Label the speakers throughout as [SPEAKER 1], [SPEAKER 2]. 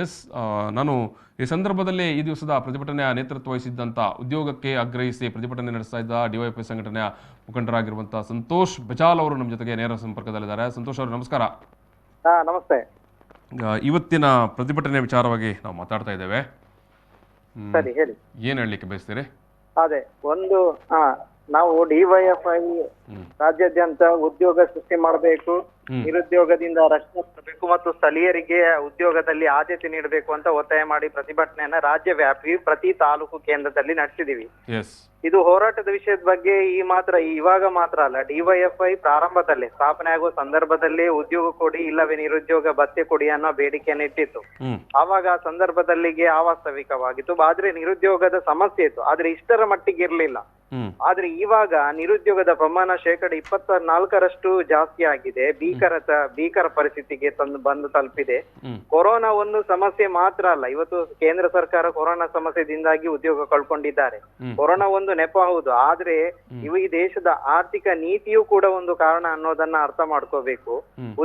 [SPEAKER 1] S, ನಾನು ಈ ಸಂದರ್ಭದಲ್ಲಿ ಈ ದಿವಸದ ಪ್ರತಿಭಟನೆಯ ನೇತೃತ್ವ ವಹಿಸಿದ್ದಂಥ ಉದ್ಯೋಗಕ್ಕೆ ಆಗ್ರಹಿಸಿ ಪ್ರತಿಭಟನೆ ನಡೆಸ್ತಾ ಇದ್ದ ಡಿವೈಎಫ್ಐ ಸಂಘಟನೆಯ ಮುಖಂಡರಾಗಿರುವಂಥ ಸಂತೋಷ್ ಬಜಾಲ್ ಅವರು ನಮ್ಮ ಜೊತೆಗೆ ನೇರ ಸಂಪರ್ಕದಲ್ಲಿದ್ದಾರೆ. ಸಂತೋಷ್ ಅವರು ನಮಸ್ಕಾರ.
[SPEAKER 2] ನಮಸ್ತೆ.
[SPEAKER 1] ಇವತ್ತಿನ ಪ್ರತಿಭಟನೆ ವಿಚಾರವಾಗಿ ನಾವು ಮಾತಾಡ್ತಾ ಇದ್ದೇವೆ.
[SPEAKER 2] ಸರಿ, ಹೇಳಿ.
[SPEAKER 1] ಏನು ಹೇಳಲಿಕ್ಕೆ ಬಯಸ್ತೀರಿ?
[SPEAKER 2] ಅದೇ ಒಂದು ನಾವು ಡಿವೈಎಫ್ಐ ರಾಜ್ಯಾದ್ಯಂತ ಉದ್ಯೋಗ ಸೃಷ್ಟಿ ಮಾಡಬೇಕು, ನಿರುದ್ಯೋಗದಿಂದ ರಕ್ಷಣೆ ಮಾಡಬೇಕು ಮತ್ತು ಸ್ಥಳೀಯರಿಗೆ ಉದ್ಯೋಗದಲ್ಲಿ ಆದ್ಯತೆ ನೀಡಬೇಕು ಅಂತ ಒತ್ತಾಯ ಮಾಡಿ ಪ್ರತಿಭಟನೆಯನ್ನ ರಾಜ್ಯವ್ಯಾಪಿ ಪ್ರತಿ ತಾಲೂಕು ಕೇಂದ್ರದಲ್ಲಿ ನಡೆಸಿದೀವಿ. ಇದು ಹೋರಾಟದ ವಿಷಯದ ಬಗ್ಗೆ ಇವಾಗ ಮಾತ್ರ ಅಲ್ಲ, ಡಿವೈಎಫ್ಐ ಪ್ರಾರಂಭದಲ್ಲೇ ಸ್ಥಾಪನೆ ಆಗುವ ಸಂದರ್ಭದಲ್ಲೇ ಉದ್ಯೋಗ ಕೊಡಿ ಇಲ್ಲವೇ ನಿರುದ್ಯೋಗ ಭತ್ಯೆ ಕೊಡಿ ಅನ್ನೋ ಬೇಡಿಕೆಯನ್ನು ಇಟ್ಟಿತ್ತು. ಆವಾಗ ಆ ಸಂದರ್ಭದಲ್ಲಿಗೆ ಅವಾಸ್ತವಿಕವಾಗಿತ್ತು, ಆದ್ರೆ ನಿರುದ್ಯೋಗದ ಸಮಸ್ಯೆ ಇತ್ತು, ಆದ್ರೆ ಇಷ್ಟರ ಮಟ್ಟಿಗೆ ಇರ್ಲಿಲ್ಲ. ಆದ್ರೆ ಇವಾಗ ನಿರುದ್ಯೋಗದ ಪ್ರಮಾಣ 24% ಜಾಸ್ತಿ ಆಗಿದೆ, ಭೀಕರ ಪರಿಸ್ಥಿತಿಗೆ ಬಂದು ತಲುಪಿದೆ. ಕೊರೋನಾ ಒಂದು ಸಮಸ್ಯೆ ಮಾತ್ರ ಅಲ್ಲ, ಇವತ್ತು ಕೇಂದ್ರ ಸರ್ಕಾರ ಕೊರೋನಾ ಸಮಸ್ಯೆದಿಂದಾಗಿ ಉದ್ಯೋಗ ಕಳ್ಕೊಂಡಿದ್ದಾರೆ. ಕೊರೋನಾ ಒಂದು ನೆಪ ಹೌದು, ಆದ್ರೆ ಈ ದೇಶದ ಆರ್ಥಿಕ ನೀತಿಯೂ ಕೂಡ ಒಂದು ಕಾರಣ ಅನ್ನೋದನ್ನ ಅರ್ಥ ಮಾಡ್ಕೋಬೇಕು.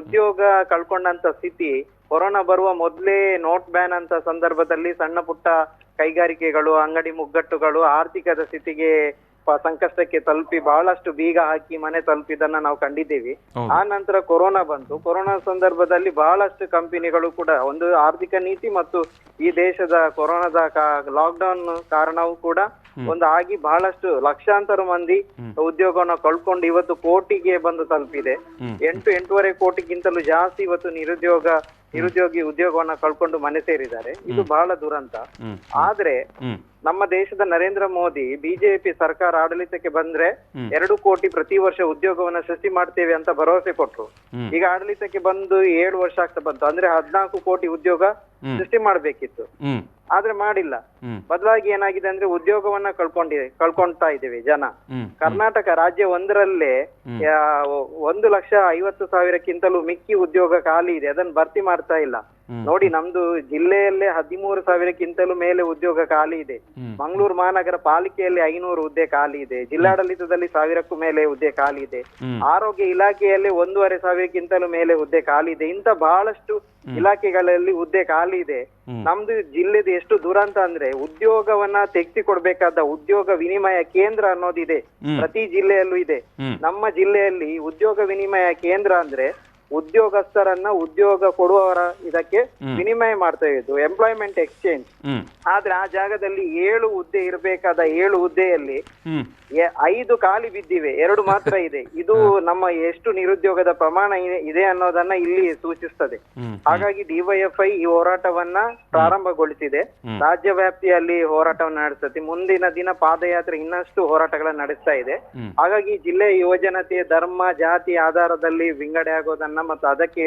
[SPEAKER 2] ಉದ್ಯೋಗ ಕಳ್ಕೊಂಡಂತ ಸ್ಥಿತಿ ಕೊರೋನಾ ಬರುವ ಮೊದಲೇ ನೋಟ್ ಬ್ಯಾನ್ ಅಂತ ಸಂದರ್ಭದಲ್ಲಿ ಸಣ್ಣ ಪುಟ್ಟ ಕೈಗಾರಿಕೆಗಳು, ಅಂಗಡಿ ಮುಗ್ಗಟ್ಟುಗಳು ಆರ್ಥಿಕದ ಸ್ಥಿತಿಗೆ ಸಂಕಷ್ಟಕ್ಕೆ ತಲುಪಿ ಬಹಳಷ್ಟು ಬೀಗ ಹಾಕಿ ಮನೆ ತಲುಪಿದನ್ನ ನಾವು ಕಂಡಿದ್ದೀವಿ. ಆ ನಂತರ ಕೊರೋನಾ ಬಂತು. ಕೊರೋನಾ ಸಂದರ್ಭದಲ್ಲಿ ಬಹಳಷ್ಟು ಕಂಪನಿಗಳು ಕೂಡ ಒಂದು ಆರ್ಥಿಕ ನೀತಿ ಮತ್ತು ಈ ದೇಶದ ಕೊರೋನಾದ ಲಾಕ್ಡೌನ್ ಕಾರಣವೂ ಕೂಡ ಒಂದು ಆಗಿ ಬಹಳಷ್ಟು ಲಕ್ಷಾಂತರ ಮಂದಿ ಉದ್ಯೋಗವನ್ನು ಕಳ್ಕೊಂಡು ಇವತ್ತು ಕೋಟಿಗೆ ಬಂದು ತಲುಪಿದೆ. 8-8.5 ಕೋಟಿಗಿಂತಲೂ ಜಾಸ್ತಿ ಇವತ್ತು ನಿರುದ್ಯೋಗಿ ಉದ್ಯೋಗವನ್ನ ಕಳ್ಕೊಂಡು ಮನೆ ಸೇರಿದ್ದಾರೆ. ಇದು ಬಹಳ ದುರಂತ. ಆದ್ರೆ ನಮ್ಮ ದೇಶದ ನರೇಂದ್ರ ಮೋದಿ ಬಿಜೆಪಿ ಸರ್ಕಾರ ಆಡಳಿತಕ್ಕೆ ಬಂದ್ರೆ 2 ಕೋಟಿ ಪ್ರತಿ ವರ್ಷ ಉದ್ಯೋಗವನ್ನ ಸೃಷ್ಟಿ ಮಾಡ್ತೇವೆ ಅಂತ ಭರವಸೆ ಕೊಟ್ರು. ಈಗ ಆಡಳಿತಕ್ಕೆ ಬಂದು 7 ವರ್ಷ ಆಗ್ತಾ ಬಂತು, ಅಂದ್ರೆ 14 ಕೋಟಿ ಉದ್ಯೋಗ ಸೃಷ್ಟಿ ಮಾಡ್ಬೇಕಿತ್ತು, ಆದ್ರೆ ಮಾಡಿಲ್ಲ. ಬದಲಾಗಿ ಏನಾಗಿದೆ ಅಂದ್ರೆ ಉದ್ಯೋಗವನ್ನ ಕಳ್ಕೊಂತಾ ಇದ್ದೇವೆ ಜನ. ಕರ್ನಾಟಕ ರಾಜ್ಯ ಒಂದರಲ್ಲೇ 1,50,000ಕ್ಕಿಂತಲೂ ಮಿಕ್ಕಿ ಉದ್ಯೋಗ ಖಾಲಿ ಇದೆ, ಅದನ್ನ ಭರ್ತಿ ಮಾಡ್ತಾ ಇಲ್ಲ. ನೋಡಿ, ನಮ್ದು ಜಿಲ್ಲೆಯಲ್ಲೇ 13,000ಕ್ಕಿಂತಲೂ ಮೇಲೆ ಉದ್ಯೋಗ ಖಾಲಿ ಇದೆ. ಮಂಗಳೂರು ಮಹಾನಗರ ಪಾಲಿಕೆಯಲ್ಲಿ 500 ಹುದ್ದೆ ಖಾಲಿ ಇದೆ. ಜಿಲ್ಲಾಡಳಿತದಲ್ಲಿ 1000ಕ್ಕೂ ಮೇಲೆ ಹುದ್ದೆ ಖಾಲಿ ಇದೆ. ಆರೋಗ್ಯ ಇಲಾಖೆಯಲ್ಲಿ 1,500,000ಕ್ಕಿಂತಲೂ ಮೇಲೆ ಹುದ್ದೆ ಖಾಲಿ ಇದೆ. ಇಂತ ಬಹಳಷ್ಟು ಇಲಾಖೆಗಳಲ್ಲಿ ಹುದ್ದೆ ಖಾಲಿ ಇದೆ. ನಮ್ದು ಜಿಲ್ಲೆದು ಎಷ್ಟು ದುರಂತ ಅಂದ್ರೆ ಉದ್ಯೋಗವನ್ನ ತೆಗೆಸಿಕೊಡ್ಬೇಕಾದ ಉದ್ಯೋಗ ವಿನಿಮಯ ಕೇಂದ್ರ ಅನ್ನೋದಿದೆ, ಪ್ರತಿ ಜಿಲ್ಲೆಯಲ್ಲೂ ಇದೆ. ನಮ್ಮ ಜಿಲ್ಲೆಯಲ್ಲಿ ಉದ್ಯೋಗ ವಿನಿಮಯ ಕೇಂದ್ರ ಅಂದ್ರೆ ಉದ್ಯೋಗಸ್ಥರನ್ನ ಉದ್ಯೋಗ ಕೊಡುವವರ ಇದಕ್ಕೆ ವಿನಿಮಯ ಮಾಡ್ತಾ ಇದ್ದು ಎಂಪ್ಲಾಯ್ಮೆಂಟ್ ಎಕ್ಸ್ಚೇಂಜ್. ಆದ್ರೆ ಆ ಜಾಗದಲ್ಲಿ 7 ಹುದ್ದೆ ಇರಬೇಕಾದ 7 ಹುದ್ದೆಯಲ್ಲಿ 5 ಖಾಲಿ ಬಿದ್ದಿವೆ, 2 ಮಾತ್ರ ಇದೆ. ಇದು ನಮ್ಮ ಎಷ್ಟು ನಿರುದ್ಯೋಗದ ಪ್ರಮಾಣ ಇದೆ ಅನ್ನೋದನ್ನ ಇಲ್ಲಿ ಸೂಚಿಸ್ತದೆ. ಹಾಗಾಗಿ ಡಿವೈಎಫ್ಐ ಈ ಹೋರಾಟವನ್ನ ಪ್ರಾರಂಭಗೊಳಿಸಿದೆ, ರಾಜ್ಯ ವ್ಯಾಪ್ತಿಯಲ್ಲಿ ಹೋರಾಟವನ್ನ ನಡೆಸುತ್ತೆ. ಮುಂದಿನ ದಿನ ಪಾದಯಾತ್ರೆ ಇನ್ನಷ್ಟು ಹೋರಾಟಗಳನ್ನ ನಡೆಸ್ತಾ ಇದೆ. ಹಾಗಾಗಿ ಜಿಲ್ಲೆಯ ಯುವಜನತೆ ಧರ್ಮ ಜಾತಿ ಆಧಾರದಲ್ಲಿ ವಿಂಗಡೆ ಆಗೋದನ್ನ ಮತ್ತು ಅದಕ್ಕೆ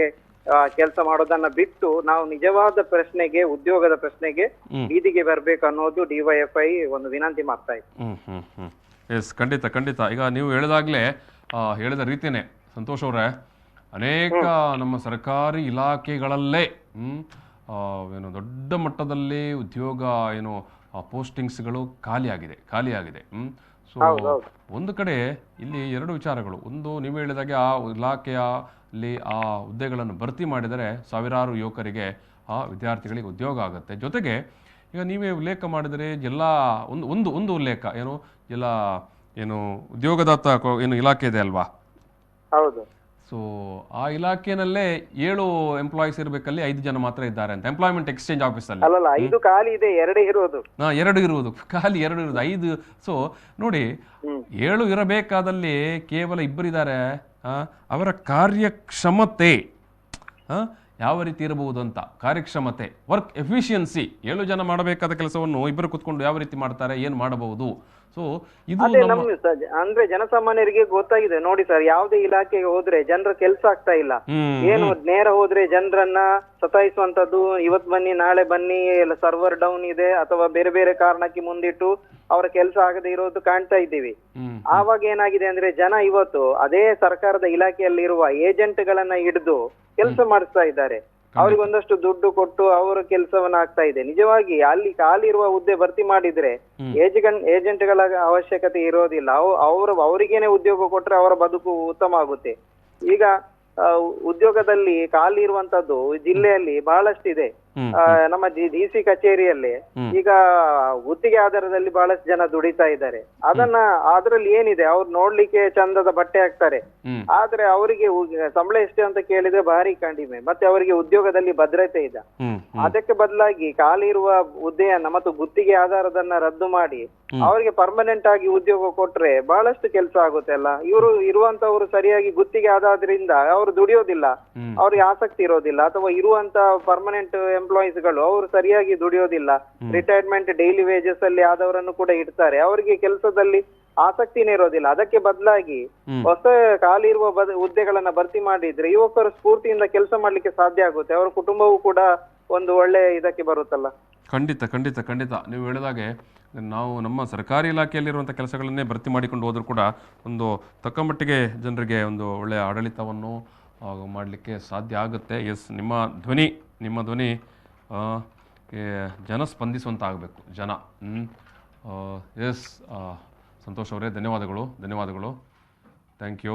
[SPEAKER 2] ಕೆಲಸ ಮಾಡೋದನ್ನ ಬಿಟ್ಟು ನಾವು ನಿಜವಾದ ಪ್ರಶ್ನೆಗೆ, ಉದ್ಯೋಗದ ಪ್ರಶ್ನೆಗೆ ಬೀದಿಗೆ ಬರ್ಬೇಕು ಅನ್ನೋದು ಡಿವೈಎಫ್ಐ ಒಂದು ವಿನಂತಿ ಮಾಡ್ತಾ ಇತ್ತು.
[SPEAKER 1] ಎಸ್, ಖಂಡಿತ. ಈಗ ನೀವು ಹೇಳಿದ ರೀತಿಯೇ ಸಂತೋಷ್ ಅವರೇ, ಅನೇಕ ನಮ್ಮ ಸರ್ಕಾರಿ ಇಲಾಖೆಗಳಲ್ಲೇ ಏನು ದೊಡ್ಡ ಮಟ್ಟದಲ್ಲಿ ಉದ್ಯೋಗ ಪೋಸ್ಟಿಂಗ್ಸ್ಗಳು ಖಾಲಿಯಾಗಿದೆ. ಸೊ ಒಂದು ಕಡೆ ಇಲ್ಲಿ 2 ವಿಚಾರಗಳು. ಒಂದು, ನೀವು ಹೇಳಿದಾಗೆ ಆ ಇಲಾಖೆಯಲ್ಲಿ ಆ ಹುದ್ದೆಗಳನ್ನು ಭರ್ತಿ ಮಾಡಿದರೆ ಸಾವಿರಾರು ಯುವಕರಿಗೆ, ಆ ವಿದ್ಯಾರ್ಥಿಗಳಿಗೆ ಉದ್ಯೋಗ ಆಗುತ್ತೆ. ಜೊತೆಗೆ ಈಗ ನೀವೇ ಉಲ್ಲೇಖ ಮಾಡಿದರೆ ಎಲ್ಲ ಒಂದು ಉಲ್ಲೇಖ ಉದ್ಯೋಗದಾತ ಇಲಾಖೆ ಇದೆ ಅಲ್ವಾ?
[SPEAKER 2] ಹೌದು.
[SPEAKER 1] ಸೊ ಆ ಇಲಾಖೆನಲ್ಲೇ 7 ಎಂಪ್ಲಾಯೀಸ್ ಇರಬೇಕಲ್ಲಿ 5 ಜನ ಮಾತ್ರ ಇದ್ದಾರೆ ಅಂತ ಎಂಪ್ಲಾಯ್ಮೆಂಟ್ ಎಕ್ಸ್ಚೇಂಜ್ ಆಫೀಸಲ್ಲಿ.
[SPEAKER 2] 5 ಖಾಲಿ ಇದೆ, 2 ಇರೋದು.
[SPEAKER 1] ಖಾಲಿ 2 ಇರೋದು, 5. ಸೊ ನೋಡಿ, 7 ಇರಬೇಕಾದಲ್ಲಿ ಕೇವಲ 2 ಇದ್ದಾರೆ. ಅವರ ಕಾರ್ಯಕ್ಷಮತೆ ಯಾವ ರೀತಿ ಇರಬಹುದು ಅಂತ, ಕಾರ್ಯಕ್ಷಮತೆ, ವರ್ಕ್ ಎಫಿಷಿಯನ್ಸಿ, 7 ಜನ ಮಾಡಬೇಕಾದ ಕೆಲಸವನ್ನು 2 ಕುತ್ಕೊಂಡು ಯಾವ ರೀತಿ ಮಾಡ್ತಾರೆ, ಏನ್ ಮಾಡಬಹುದು. ಸೊ ಇದು
[SPEAKER 2] ಅಂದ್ರೆ ಜನಸಾಮಾನ್ಯರಿಗೆ ಗೊತ್ತಾಗಿದೆ ನೋಡಿ ಸರ್, ಯಾವುದೇ ಇಲಾಖೆಗೆ ಹೋದ್ರೆ ಜನರ ಕೆಲಸ ಆಗ್ತಾ ಇಲ್ಲ. ಏನು ನೇರ ಹೋದ್ರೆ ಜನರನ್ನ ಸತಾಯಿಸುವಂತದ್ದು, ಇವತ್ ಬನ್ನಿ ನಾಳೆ ಬನ್ನಿ, ಎಲ್ಲ ಸರ್ವರ್ ಡೌನ್ ಇದೆ ಅಥವಾ ಬೇರೆ ಬೇರೆ ಕಾರಣಕ್ಕೆ ಮುಂದಿಟ್ಟು ಅವರ ಕೆಲಸ ಆಗದೆ ಇರೋದು ಕಾಣ್ತಾ ಇದ್ದೀವಿ. ಆವಾಗ ಏನಾಗಿದೆ ಅಂದ್ರೆ ಜನ ಇವತ್ತು ಅದೇ ಸರ್ಕಾರದ ಇಲಾಖೆಯಲ್ಲಿರುವ ಏಜೆಂಟ್ಗಳನ್ನ ಹಿಡಿದು ಕೆಲಸ ಮಾಡಿಸ್ತಾ ಇದ್ದಾರೆ. ಅವ್ರಿಗೆ ಒಂದಷ್ಟು ದುಡ್ಡು ಕೊಟ್ಟು ಅವರ ಕೆಲಸವನ್ನ ಆಗ್ತಾ ಇದೆ. ನಿಜವಾಗಿ ಅಲ್ಲಿ ಖಾಲಿ ಇರುವ ಹುದ್ದೆ ಭರ್ತಿ ಮಾಡಿದ್ರೆ ಏಜೆಂಟ್ಗಳ ಅವಶ್ಯಕತೆ ಇರೋದಿಲ್ಲ. ಅವರಿಗೇನೆ ಉದ್ಯೋಗ ಕೊಟ್ರೆ ಅವರ ಬದುಕು ಉತ್ತಮ ಆಗುತ್ತೆ. ಈಗ ಉದ್ಯೋಗದಲ್ಲಿ ಖಾಲಿ ಇರುವಂತದ್ದು ಜಿಲ್ಲೆಯಲ್ಲಿ ಬಹಳಷ್ಟಿದೆ. ನಮ್ಮ ಡಿಸಿ ಕಚೇರಿಯಲ್ಲಿ ಈಗ ಗುತ್ತಿಗೆ ಆಧಾರದಲ್ಲಿ ಬಹಳಷ್ಟು ಜನ ದುಡಿತಾ ಇದ್ದಾರೆ. ಅದ್ರಲ್ಲಿ ಏನಿದೆ, ಅವ್ರು ನೋಡ್ಲಿಕ್ಕೆ ಚಂದದ ಬಟ್ಟೆ ಹಾಕ್ತಾರೆ, ಆದ್ರೆ ಅವರಿಗೆ ಸಂಬಳ ಎಷ್ಟು ಅಂತ ಕೇಳಿದ್ರೆ ಭಾರಿ ಕಡಿಮೆ, ಮತ್ತೆ ಅವರಿಗೆ ಉದ್ಯೋಗದಲ್ಲಿ ಭದ್ರತೆ ಇಲ್ಲ. ಅದಕ್ಕೆ ಬದಲಾಗಿ ಖಾಲಿ ಇರುವ ಹುದ್ದೆಯನ್ನ ಮತ್ತು ಗುತ್ತಿಗೆ ಆಧಾರದನ್ನ ರದ್ದು ಮಾಡಿ ಅವರಿಗೆ ಪರ್ಮನೆಂಟ್ ಆಗಿ ಉದ್ಯೋಗ ಕೊಟ್ರೆ ಬಹಳಷ್ಟು ಕೆಲಸ ಆಗುತ್ತೆ ಅಲ್ಲ. ಇವರು ಇರುವಂತವ್ರು ಸರಿಯಾಗಿ ಗುತ್ತಿಗೆ ಆಧಾರದಿಂದ ಅವರು ದುಡಿಯೋದಿಲ್ಲ, ಅವ್ರಿಗೆ ಆಸಕ್ತಿ ಇರೋದಿಲ್ಲ, ಅಥವಾ ಇರುವಂತ ಪರ್ಮನೆಂಟ್ ಎಂಪ್ಲಾಯೀಸ್ ಗಳು ಅವರು ಸರಿಯಾಗಿ ದುಡಿಯೋದಿಲ್ಲ, ರಿಟೈರ್ಮೆಂಟ್ ಡೈಲಿ ವೇಜಸ್ ಅಲ್ಲಿ ಆದವರನ್ನು ಕೂಡ ಇಡ್ತಾರೆ, ಅವರಿಗೆ ಕೆಲಸದಲ್ಲಿ ಆಸಕ್ತಿನೇ ಇರೋದಿಲ್ಲ. ಅದಕ್ಕೆ ಬದಲಾಗಿ ಹೊಸ ಖಾಲಿ ಇರುವ ಹುದ್ದೆಗಳನ್ನ ಭರ್ತಿ ಮಾಡಿದ್ರೆ ಯುವಕರು ಸ್ಫೂರ್ತಿಯಿಂದ ಕೆಲಸ ಮಾಡ್ಲಿಕ್ಕೆ ಸಾಧ್ಯ ಆಗುತ್ತೆ, ಅವರ ಕುಟುಂಬವೂ ಕೂಡ ಒಂದು ಒಳ್ಳೆ ಇದಕ್ಕೆ ಬರುತ್ತಲ್ಲ.
[SPEAKER 1] ಖಂಡಿತ ಖಂಡಿತ ಖಂಡಿತ ನೀವು ಹೇಳಿದಾಗೆ ನಾವು ನಮ್ಮ ಸರ್ಕಾರಿ ಇಲಾಖೆಯಲ್ಲಿರುವಂಥ ಕೆಲಸಗಳನ್ನೇ ಭರ್ತಿ ಮಾಡಿಕೊಂಡು ಹೋದರೂ ಕೂಡ ಒಂದು ತಕ್ಕ ಮಟ್ಟಿಗೆ ಜನರಿಗೆ ಒಂದು ಒಳ್ಳೆಯ ಆಡಳಿತವನ್ನು ಮಾಡಲಿಕ್ಕೆ ಸಾಧ್ಯ ಆಗುತ್ತೆ. ಎಸ್, ನಿಮ್ಮ ಧ್ವನಿ ಜನ ಸ್ಪಂದಿಸುವಂತ ಆಗಬೇಕು, ಜನ. ಎಸ್, ಸಂತೋಷ್ ಅವರೇ, ಧನ್ಯವಾದಗಳು. Thank you.